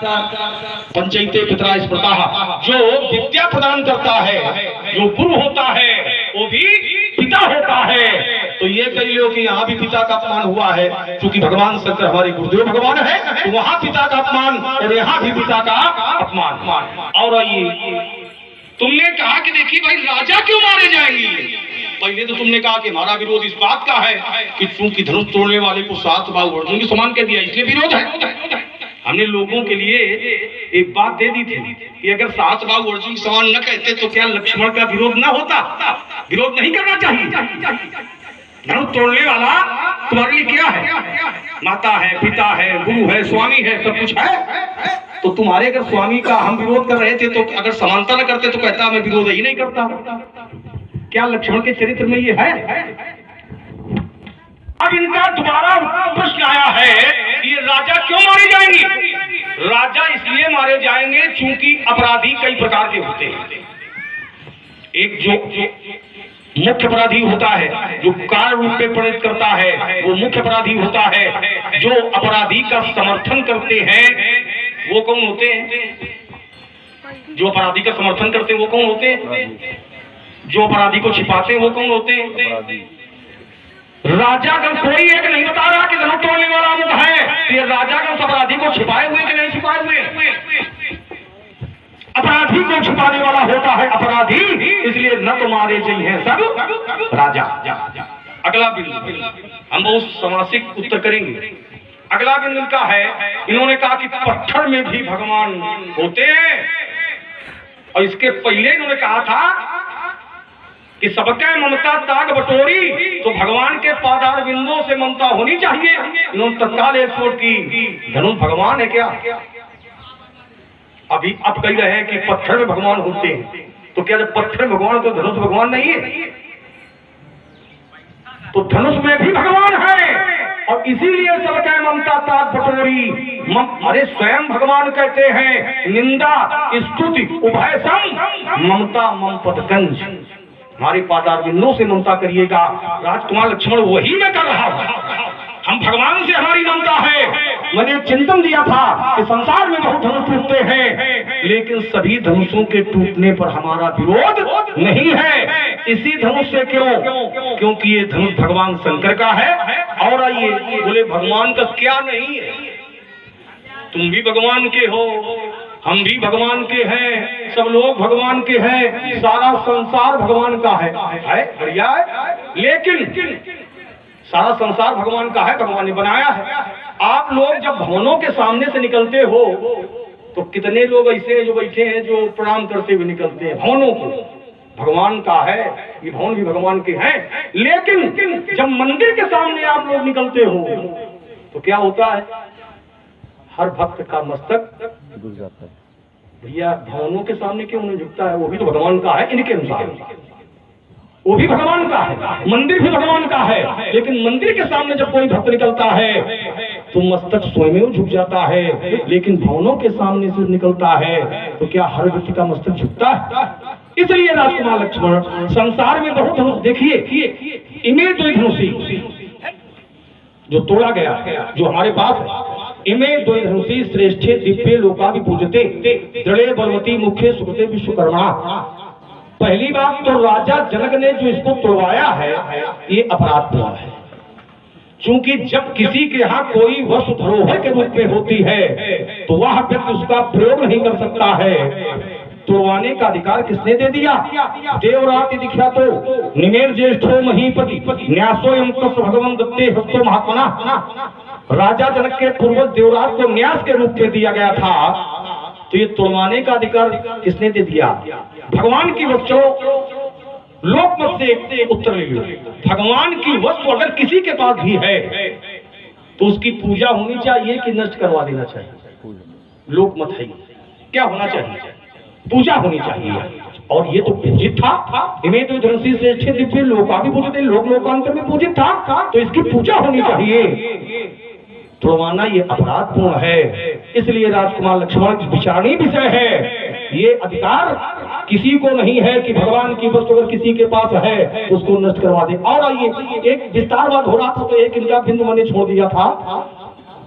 पंचैते पितरा स्मृता, जो विद्या प्रदान करता है, जो गुरु होता है, वो भी पिता होता है। तो ये कह लो कि यहाँ भी पिता का अपमान हुआ है, क्योंकि भगवान शंकर हमारे गुरुदेव भगवान है, तो वहां पिता का अपमान और यहाँ भी पिता का अपमान। और ये तुमने कहा कि देखिए भाई राजा क्यों मारे जाएंगे, पहले तो तुमने कहा कि हमारा विरोध इस बात का है कि चूंकि धनुष तोड़ने वाले को 7 बाहु अर्जुन के समान कह दिया, इसलिए विरोध है। हमने लोगों के लिए एक बात दे दी थी कि अगर 7 बाहु अर्जुन के समान न कहते तो क्या लक्ष्मण का विरोध न होता? विरोध नहीं करना चाहिए। धनुष तोड़ने वाला तुम्हारे लिए क्या है? माता है, पिता है, गुरु है, स्वामी है, सब कुछ है। तो तुम्हारे अगर स्वामी का हम विरोध कर रहे थे तो अगर समानता न करते तो कहता मैं विरोध ही नहीं करता। क्या लक्ष्मण के चरित्र में ये है? अब इनका दोबारा प्रश्न आया है कि ये राजा क्यों मारे जाएंगे? राजा इसलिए मारे जाएंगे चूंकि अपराधी कई प्रकार के होते हैं। एक जो मुख्य अपराधी होता है, जो कार्य रूप में प्रेरित करता है, वो मुख्य अपराधी होता है। जो अपराधी का समर्थन करते हैं वो कौन होते हैं? जो अपराधी का समर्थन करते हैं वो कौन होते हैं? जो अपराधी को छिपाते हैं वो कौन होते हैं? राजा का कोई एक नहीं बता रहा कि धनुष तोड़ने वाला अमुक है, तो ये राजा का उस अपराधी को छिपाए हुए कि नहीं छिपाए हुए? अपराधी को छुपाने वाला होता है अपराधी, इसलिए न तो मारे चाहिए सब राजा। अगला बिंदु हम बहुत समासिक उत्तर करेंगे। अगला बिंदु इनका है, इन्होंने कहा कि पत्थर में भी भगवान होते हैं, और इसके पहले इन्होंने कहा था कि सबके ममता ताग बटोरी, तो भगवान के पादार बिंदुओं से ममता होनी चाहिए। इन्होंने तत्काल एक सोच की धनुष भगवान है क्या? अभी अब कह रहे हैं कि पत्थर में भगवान होते हैं, तो क्या जब पत्थर में भगवान तो धनुष भगवान नहीं है? तो धनुष में भी भगवान है, और इसीलिए सबके ममता ताक बटोरी। अरे स्वयं भगवान कहते हैं निंदा स्तुति उभय सम ममता मम पदकंज, हमारे पादार बिंदुओं से ममता करिएगा। राजकुमार लक्ष्मण वही मैं कर रहा हूं, हम भगवान से हमारी ममता है। मैंने चिंतन दिया था कि संसार में बहुत धनुष टूटते हैं, लेकिन सभी धनुषों के टूटने पर हमारा विरोध नहीं है। इसी धनुष से क्यों? क्योंकि ये धनुष भगवान शंकर का है। और ये बोले भगवान का क्या नहीं है? तुम भी भगवान के हो, हम भी भगवान के हैं, सब लोग भगवान के हैं, सारा संसार भगवान का है बढ़िया है। लेकिन सारा संसार भगवान का है, भगवान ने बनाया है। आप लोग जब भवनों के सामने से निकलते हो तो कितने लोग ऐसे जो बैठे हैं जो प्रणाम करते हुए निकलते हैं? भवनों को भगवान का है, ये भवन भी भगवान के हैं। लेकिन जब मंदिर के सामने आप लोग निकलते हो तो क्या होता है? हर भक्त का मस्तक झुक जाता है। भैया भवनों के सामने क्यों नहीं झुकता है? वो भी तो भगवान का है इनके अनुसार, वो भी भगवान का है, मंदिर भी भगवान का है। लेकिन मंदिर के सामने जब कोई भक्त निकलता है तो मस्तक स्वयं झुक जाता है, लेकिन भवनों के सामने से निकलता है तो क्या हर व्यक्ति का मस्तक झुकता है? इसलिए राजकुमार लक्ष्मण संसार में बहुत धनुष देखिए, इमे द्वै धनुषी जो तोड़ा गया, जो हमारे पास है, इमे द्वै धनुषी श्रेष्ठे दिव्य लोका भी पूजते दृढ़े बलवती मुख्य सुखते विश्वकर्मा। पहली बात तो राजा जनक ने जो इसको तोड़वाया है ये अपराधपूर्ण है, क्योंकि जब किसी के यहाँ कोई वस्तु धरोहर के रूप में होती है तो वह व्यक्ति उसका प्रयोग नहीं कर सकता है। तोड़वाने का अधिकार किसने दे दिया? देवरात दिख्या तो निमेर ज्येष्ठो महीपति न्यासो यम तस् भगवं दत्ते हस्तो महात्मना। राजा जनक के पूर्वज देवरात को न्यास के रूप में दिया गया था, तो ये तोड़वाने का अधिकार किसने दे दिया? भगवान की वस्तु लोकमत से उत्तर ले लो। भगवान की वस्तु अगर किसी के पास भी है तो उसकी पूजा होनी चाहिए कि नष्ट करवा देना चाहिए? लोकमत है, क्या होना चाहिए? पूजा होनी चाहिए। और ये तो पूजित था, इमे तो धनुषी श्रेष्ठ दिव्य लोका भी पूजते, लोक लोकांतर में पूजित था, तो इसकी पूजा होनी चाहिए। तोड़वाना ये अपराधपूर्ण है, इसलिए राजकुमार लक्ष्मण की विचारणीय विषय है। ये अधिकार किसी को नहीं है कि भगवान की वस्तु अगर किसी के पास है उसको नष्ट करवा दे। और ये एक विस्तारवाद हो रहा था तो एक इनका बिंदु मैंने छोड़ दिया था,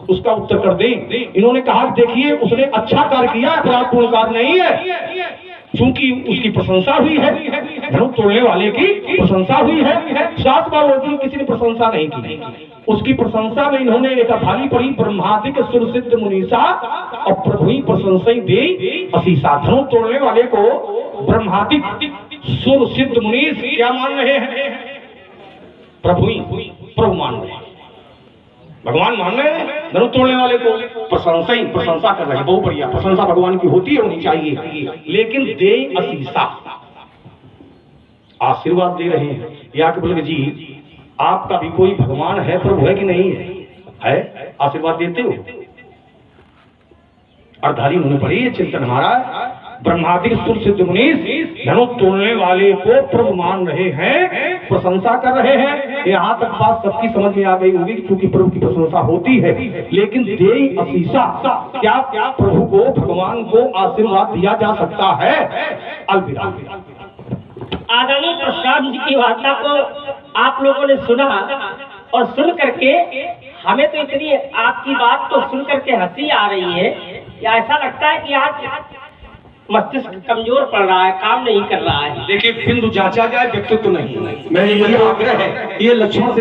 उसका उत्तर कर दें। इन्होंने कहा देखिए उसने अच्छा कार्य किया, अपराधपूर्ण कार्य नहीं है, क्योंकि उसकी प्रशंसा हुई है, धर्म तोड़ने वाले की प्रशंसा हुई है। 7 बार अर्जुन किसी ने प्रशंसा नहीं की, उसकी प्रशंसा में इन्होंने एक थाली पड़ी, ब्रह्मादिक सुर सिद्ध मुनीसा और प्रभु ही प्रशंसा दे असीसा। धर्म तोड़ने वाले को ब्रह्मादिक सुर सिद्ध मुनीस क्या मान रहे हैं? प्रभु मान रहे हैं, भगवान मान रहे हैं। धर्म तोड़ने वाले को प्रशंसा कर रहे हैं। बहुत बढ़िया, प्रशंसा भगवान की होती है, होनी चाहिए, लेकिन दे असीसा, आशीर्वाद दे रहे हैं। या कि बोले जी आपका भी कोई भगवान है, प्रभु है कि नहीं है? आशीर्वाद देते हो? अर्धारी उन्होंने पढ़ी है चिंतन हमारा। ब्रह्मादिक सुर सिद्ध मुनीस धनुष तोड़ने वाले को प्रभु मान रहे हैं, प्रशंसा कर रहे हैं। यहाँ तक बात सबकी समझ में आ गई होगी, क्योंकि प्रभु की प्रशंसा होती है। लेकिन देई असीसा, क्या प्रभु को, भगवान को आशीर्वाद दिया जा सकता है? अलविदा। आदरणीय परशुराम जी की वार्ता को आप लोगों ने सुना, और सुन करके हमें तो इतनी आपकी बात को सुन करके हंसी आ रही है कि ऐसा लगता है कि आज मस्तिष्क कमजोर पड़ रहा है, काम नहीं कर रहा है। देखिए बिंदु जांचा जाए, व्यक्तित्व नहीं। मैं ये आग्रह है, ये लक्ष्मण से